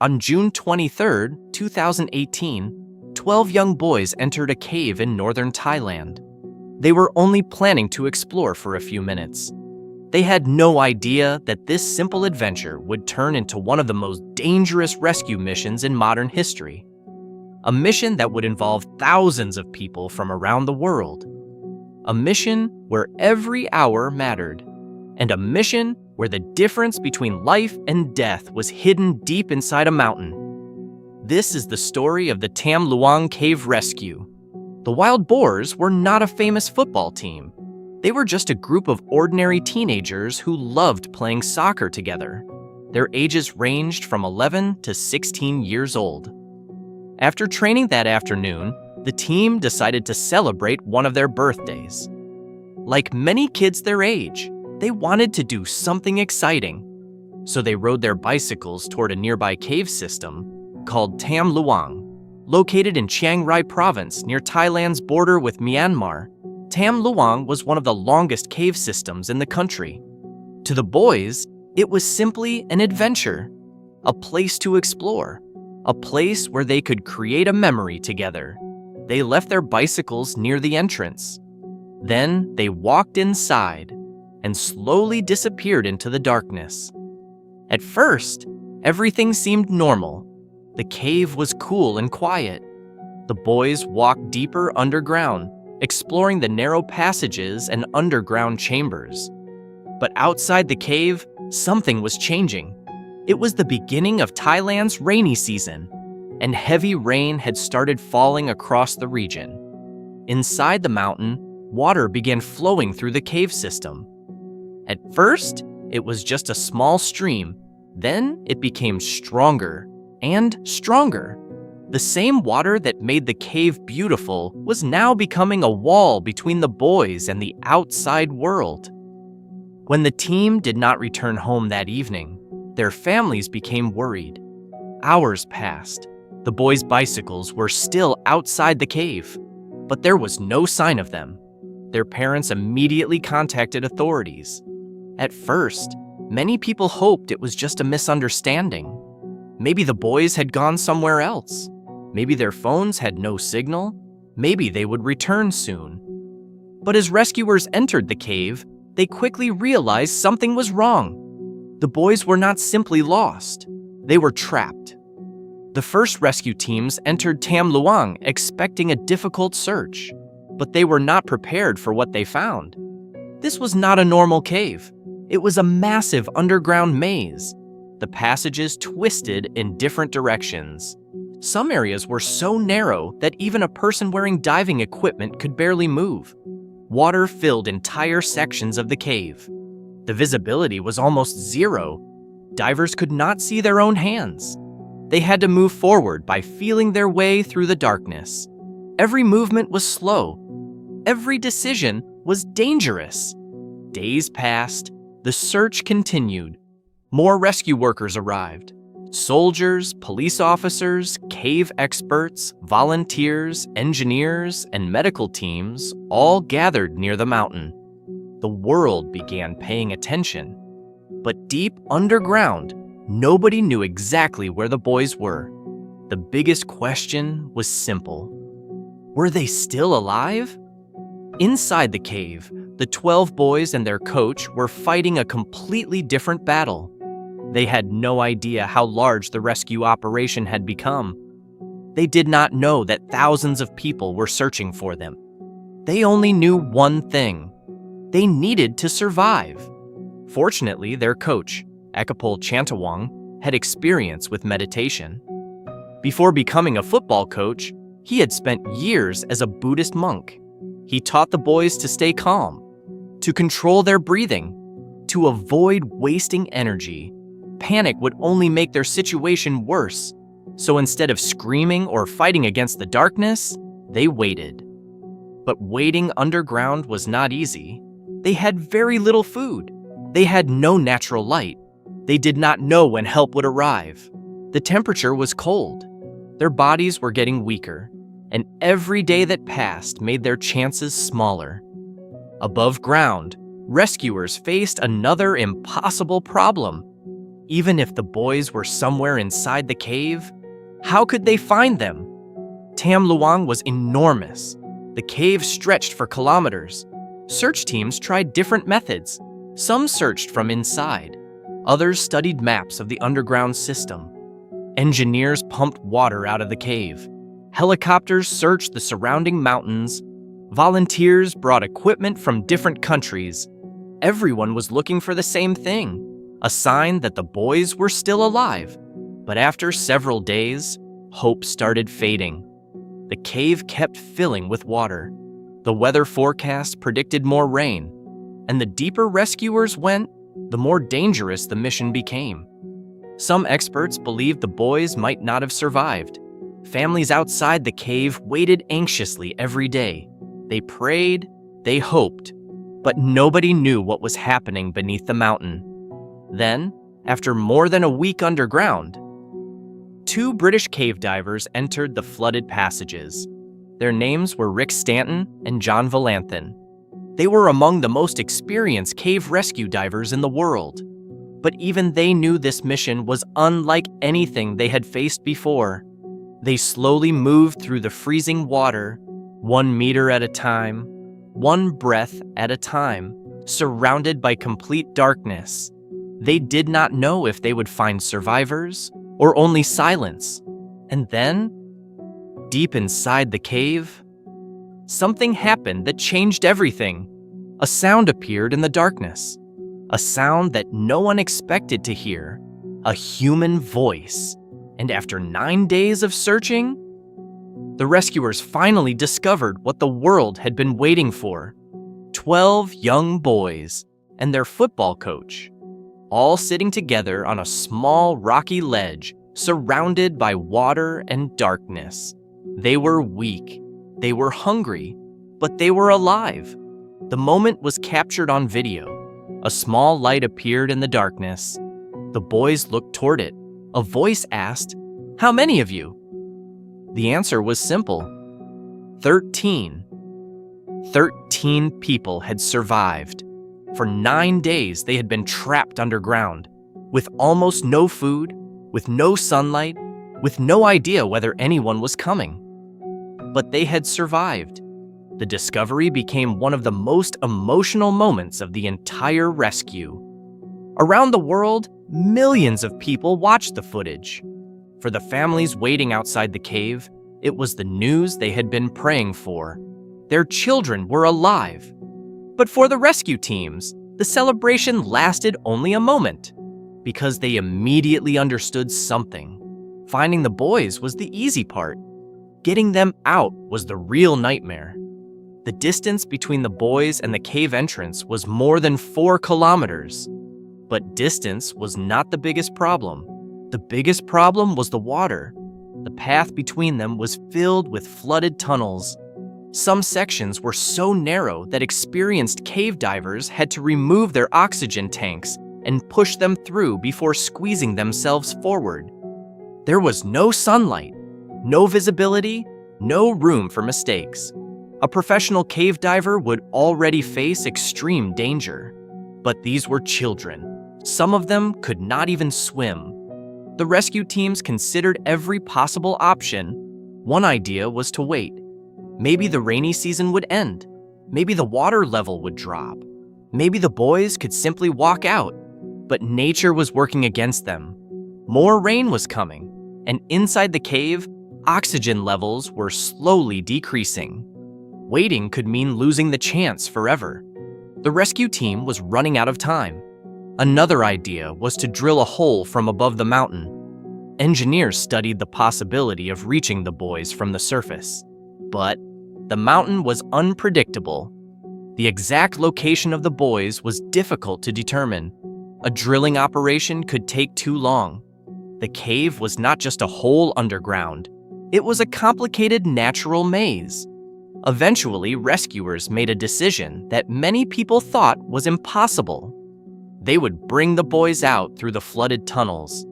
On June 23, 2018, 12 young boys entered a cave in northern Thailand. They were only planning to explore for a few minutes. They had no idea that this simple adventure would turn into one of the most dangerous rescue missions in modern history. A mission that would involve thousands of people from around the world. A mission where every hour mattered. And a mission where the difference between life and death was hidden deep inside a mountain. This is the story of the Tham Luang Cave Rescue. The Wild Boars were not a famous football team. They were just a group of ordinary teenagers who loved playing soccer together. Their ages ranged from 11 to 16 years old. After training that afternoon, the team decided to celebrate one of their birthdays. Like many kids their age, they wanted to do something exciting. So they rode their bicycles toward a nearby cave system called Tham Luang. Located in Chiang Rai province near Thailand's border with Myanmar, Tham Luang was one of the longest cave systems in the country. To the boys, it was simply an adventure, a place to explore, a place where they could create a memory together. They left their bicycles near the entrance. Then they walked inside and slowly disappeared into the darkness. At first, everything seemed normal. The cave was cool and quiet. The boys walked deeper underground, exploring the narrow passages and underground chambers. But outside the cave, something was changing. It was the beginning of Thailand's rainy season, and heavy rain had started falling across the region. Inside the mountain, water began flowing through the cave system. At first, it was just a small stream. Then it became stronger and stronger. The same water that made the cave beautiful was now becoming a wall between the boys and the outside world. When the team did not return home that evening, their families became worried. Hours passed. The boys' bicycles were still outside the cave, but there was no sign of them. Their parents immediately contacted authorities. At first, many people hoped it was just a misunderstanding. Maybe the boys had gone somewhere else. Maybe their phones had no signal. Maybe they would return soon. But as rescuers entered the cave, they quickly realized something was wrong. The boys were not simply lost. They were trapped. The first rescue teams entered Tham Luang expecting a difficult search, but they were not prepared for what they found. This was not a normal cave. It was a massive underground maze. The passages twisted in different directions. Some areas were so narrow that even a person wearing diving equipment could barely move. Water filled entire sections of the cave. The visibility was almost zero. Divers could not see their own hands. They had to move forward by feeling their way through the darkness. Every movement was slow. Every decision was dangerous. Days passed. The search continued. More rescue workers arrived. Soldiers, police officers, cave experts, volunteers, engineers, and medical teams all gathered near the mountain. The world began paying attention. But deep underground, nobody knew exactly where the boys were. The biggest question was simple. Were they still alive? Inside the cave, the 12 boys and their coach were fighting a completely different battle. They had no idea how large the rescue operation had become. They did not know that thousands of people were searching for them. They only knew one thing. They needed to survive. Fortunately, their coach, Chantawang, had experience with meditation. Before becoming a football coach, he had spent years as a Buddhist monk. He taught the boys to stay calm, to control their breathing, to avoid wasting energy. Panic would only make their situation worse, so instead of screaming or fighting against the darkness, they waited. But waiting underground was not easy. They had very little food. They had no natural light. They did not know when help would arrive. The temperature was cold. Their bodies were getting weaker, and every day that passed made their chances smaller. Above ground, rescuers faced another impossible problem. even if the boys were somewhere inside the cave, how could they find them? Tham Luang was enormous. The cave stretched for kilometers. Search teams tried different methods. Some searched from inside. Others studied maps of the underground system. Engineers pumped water out of the cave. Helicopters searched the surrounding mountains. Volunteers brought equipment from different countries. Everyone was looking for the same thing, a sign that the boys were still alive. But after several days, hope started fading. The cave kept filling with water. The weather forecast predicted more rain, and the deeper rescuers went, the more dangerous the mission became. Some experts believed the boys might not have survived. Families outside the cave waited anxiously every day. They prayed, they hoped, but nobody knew what was happening beneath the mountain. Then, after more than a week underground, 2 British cave divers entered the flooded passages. Their names were Rick Stanton and John Valanthan. They were among the most experienced cave rescue divers in the world. But even they knew this mission was unlike anything they had faced before. They slowly moved through the freezing water, 1 meter at a time, 1 breath at a time, surrounded by complete darkness. They did not know if they would find survivors or only silence. And then, deep inside the cave, something happened that changed everything. A sound appeared in the darkness. A sound that no one expected to hear. A human voice. And after 9 days of searching, the rescuers finally discovered what the world had been waiting for. 12 young boys and their football coach, all sitting together on a small rocky ledge surrounded by water and darkness. They were weak, they were hungry, but they were alive. The moment was captured on video. A small light appeared in the darkness. The boys looked toward it. A voice asked, "How many of you?" The answer was simple. 13. 13 people had survived. For 9 days, they had been trapped underground, with almost no food, with no sunlight, with no idea whether anyone was coming. But they had survived. The discovery became one of the most emotional moments of the entire rescue. Around the world, millions of people watched the footage. For the families waiting outside the cave, it was the news they had been praying for. Their children were alive. But for the rescue teams, the celebration lasted only a moment, because they immediately understood something. Finding the boys was the easy part. Getting them out was the real nightmare. The distance between the boys and the cave entrance was more than 4 kilometers. But distance was not the biggest problem. The biggest problem was the water. The path between them was filled with flooded tunnels. Some sections were so narrow that experienced cave divers had to remove their oxygen tanks and push them through before squeezing themselves forward. There was no sunlight, no visibility, no room for mistakes. A professional cave diver would already face extreme danger. But these were children. Some of them could not even swim. The rescue teams considered every possible option. One idea was to wait. Maybe the rainy season would end. Maybe the water level would drop. Maybe the boys could simply walk out. But nature was working against them. More rain was coming, and inside the cave, oxygen levels were slowly decreasing. Waiting could mean losing the chance forever. The rescue team was running out of time. Another idea was to drill a hole from above the mountain. Engineers studied the possibility of reaching the boys from the surface. But the mountain was unpredictable. The exact location of the boys was difficult to determine. A drilling operation could take too long. The cave was not just a hole underground. It was a complicated natural maze. Eventually, rescuers made a decision that many people thought was impossible. They would bring the boys out through the flooded tunnels.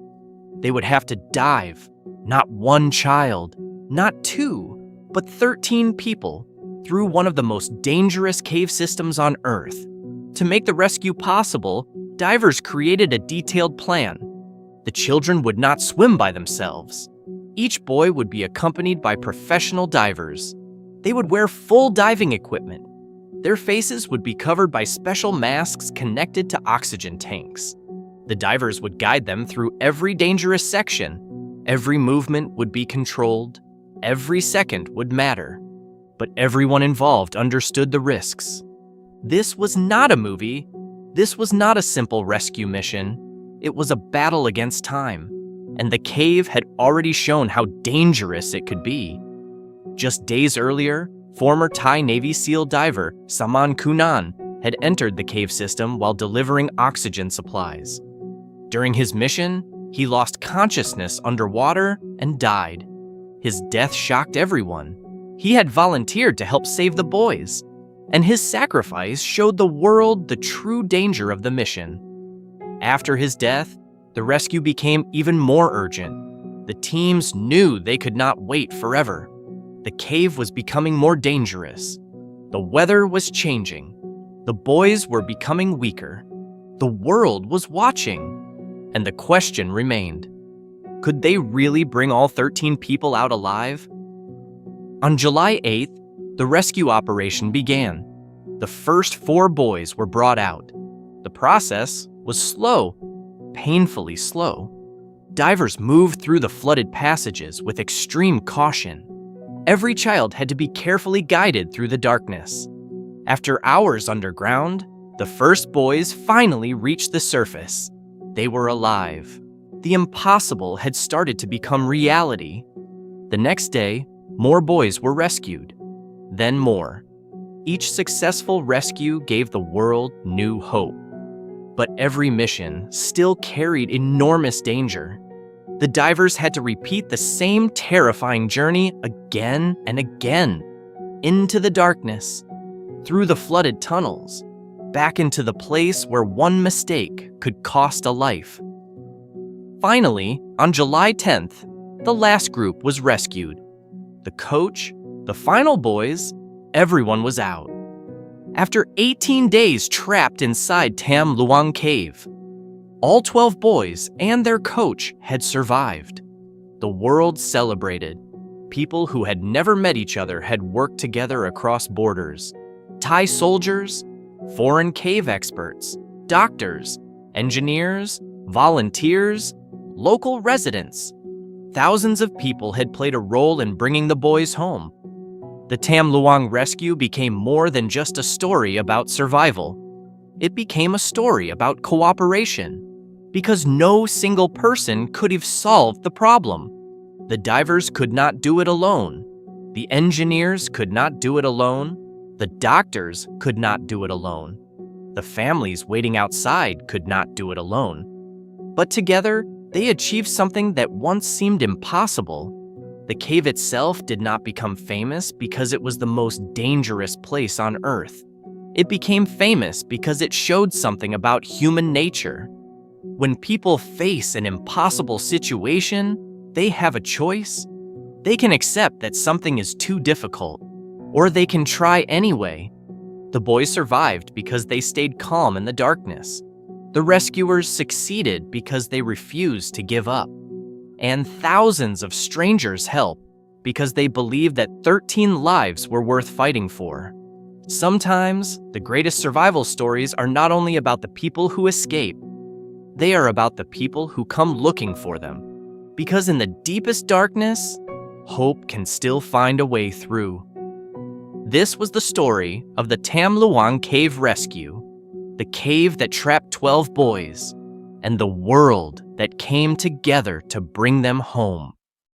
They would have to dive, not 1 child, not 2, but 13 people, through one of the most dangerous cave systems on Earth. To make the rescue possible, divers created a detailed plan. The children would not swim by themselves. Each boy would be accompanied by professional divers. They would wear full diving equipment. Their faces would be covered by special masks connected to oxygen tanks. The divers would guide them through every dangerous section. Every movement would be controlled. Every second would matter. But everyone involved understood the risks. This was not a movie. This was not a simple rescue mission. It was a battle against time. And the cave had already shown how dangerous it could be. Just days earlier, former Thai Navy SEAL diver Saman Kunan had entered the cave system while delivering oxygen supplies. During his mission, he lost consciousness underwater and died. His death shocked everyone. He had volunteered to help save the boys, and his sacrifice showed the world the true danger of the mission. After his death, the rescue became even more urgent. The teams knew they could not wait forever. The cave was becoming more dangerous. The weather was changing. The boys were becoming weaker. The world was watching. And the question remained, could they really bring all 13 people out alive? On July 8th, the rescue operation began. The first 4 boys were brought out. The process was slow, painfully slow. Divers moved through the flooded passages with extreme caution. Every child had to be carefully guided through the darkness. After hours underground, the first boys finally reached the surface. They were alive. The impossible had started to become reality. The next day, more boys were rescued. Then more. Each successful rescue gave the world new hope. But every mission still carried enormous danger. The divers had to repeat the same terrifying journey again and again. Into the darkness, through the flooded tunnels, back into the place where one mistake could cost a life. Finally, on July 10th, the last group was rescued. The coach, the final boys, everyone was out. After 18 days trapped inside Tham Luang cave, all 12 boys and their coach had survived. The world celebrated. People who had never met each other had worked together across borders. Thai soldiers, foreign cave experts, doctors, engineers, volunteers, local residents. Thousands of people had played a role in bringing the boys home. The Tham Luang rescue became more than just a story about survival. It became a story about cooperation, because no single person could have solved the problem. The divers could not do it alone. The engineers could not do it alone. The doctors could not do it alone. The families waiting outside could not do it alone. But together, they achieved something that once seemed impossible. The cave itself did not become famous because it was the most dangerous place on Earth. It became famous because it showed something about human nature. When people face an impossible situation, they have a choice. They can accept that something is too difficult, or they can try anyway. The boys survived because they stayed calm in the darkness. The rescuers succeeded because they refused to give up. And thousands of strangers helped because they believed that 13 lives were worth fighting for. Sometimes, the greatest survival stories are not only about the people who escape, they are about the people who come looking for them. Because in the deepest darkness, hope can still find a way through. This was the story of the Tham Luang Cave Rescue, the cave that trapped 12 boys, and the world that came together to bring them home.